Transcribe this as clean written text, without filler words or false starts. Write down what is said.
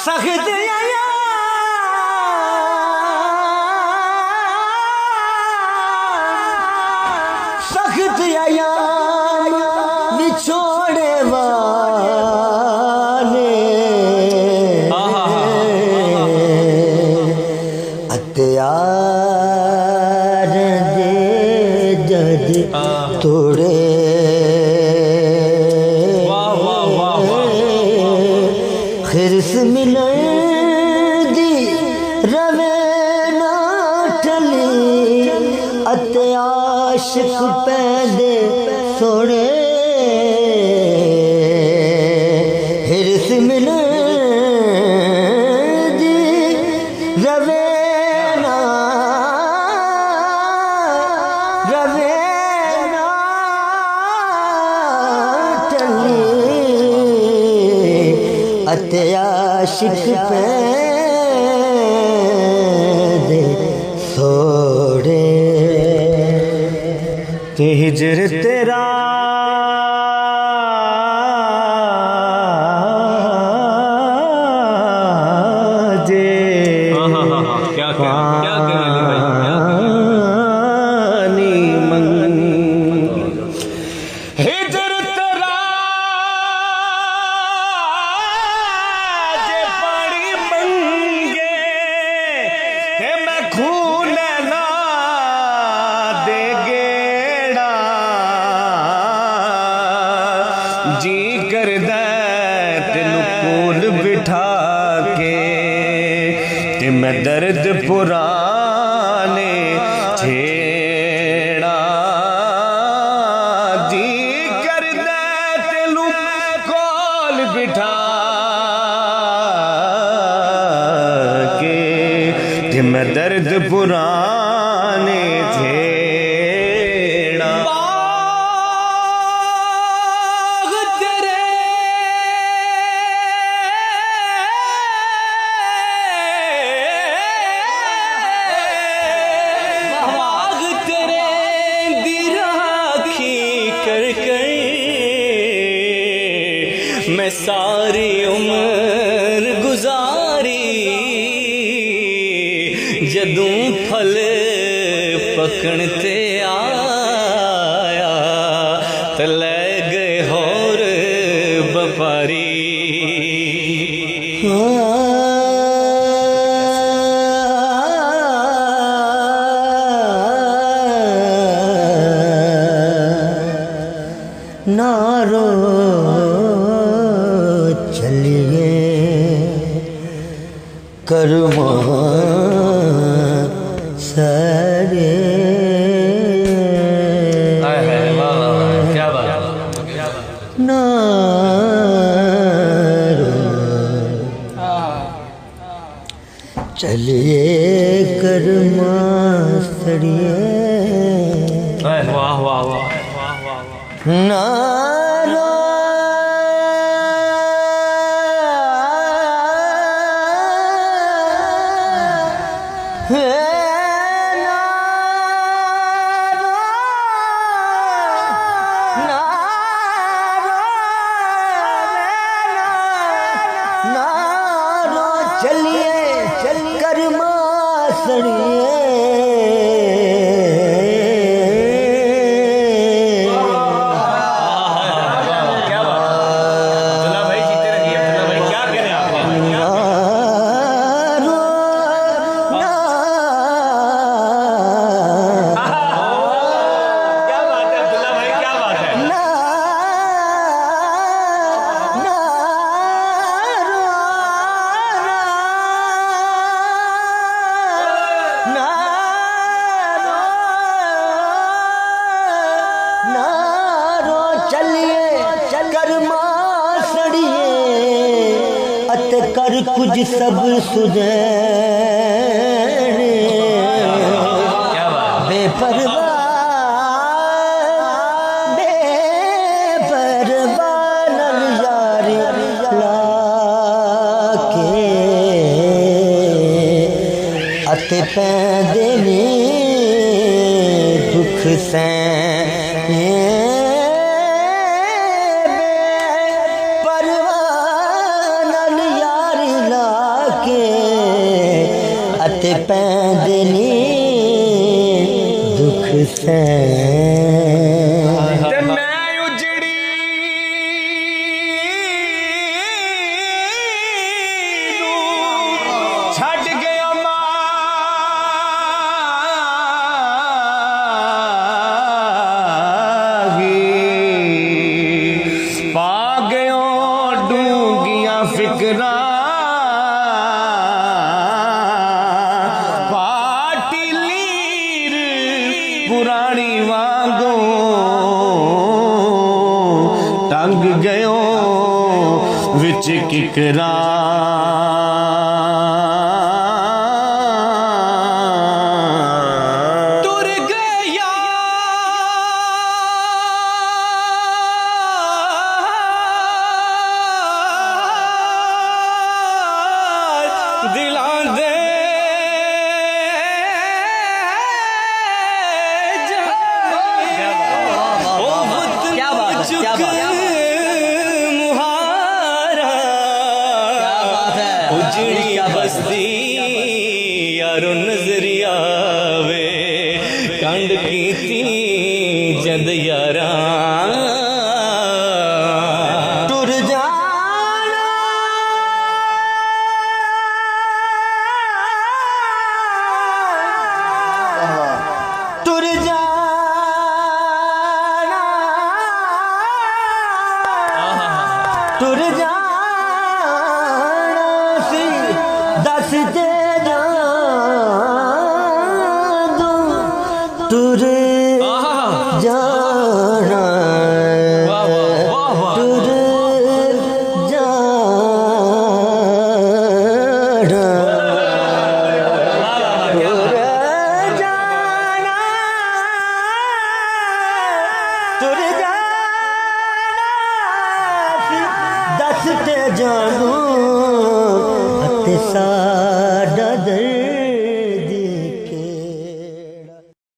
सख्त सख्त निछोड़े वाले अत्यार दे जद तोड़े खिरस मिलन दी रवे ना ठली अत्याशिक पैदे सोड़े खिरस मिलन दी रवे ना ठली अत्याशिक पैदे सोड़े कि हिजर तेरा जे क्या करें भाई पानी मंग हिजर तेरा जे पानी मंगे हे मैं खून ना दे गेड़ा जी कर दे तेनू कोल बिठा के ते मैं दर्द पुराने छेड़ा जी कर दे तेनू कोल बिठा के ते मैं दर्द पुराने छेड़ा बाग तेरे बाग तेरे दी राखी कर कर मैं सारी उम्र गुजारी जदूं फल पकण ते आया ते ले गए होर व्यापारी नारो चलिए कर्मा सारे क्या बात नारो चलिए कर्मा सड़िए वाह वाह वाह नारो नारो चलिए कर्मा सड़िए नारो चलिए कर्मा सड़िए अत कर कुछ सब सुझैने बेपरवाह नल यारी लाके अत पैदे में दुख सैं परवाह नल यारी ला अते पैंदे ने दुख सैन ते मैं उजड़ी छड़ गया मागी पा गयो डूंगियां फिकरा पाटी लीर पुरानी वांगो टंग गयो विच किकरा तुर गया दिलां दे क्या बात है, क्या बात है। मुहारा उजड़ी बस्ती यारो नजरिया वे कंड कीती जद यारा टुर जाना टुर जाना टुर जाना सी दस दे जादू टुर जाना वाह, वाह, वाह। टुर जाना टुर जाना टुर जाना सी दस ते जानू अते सा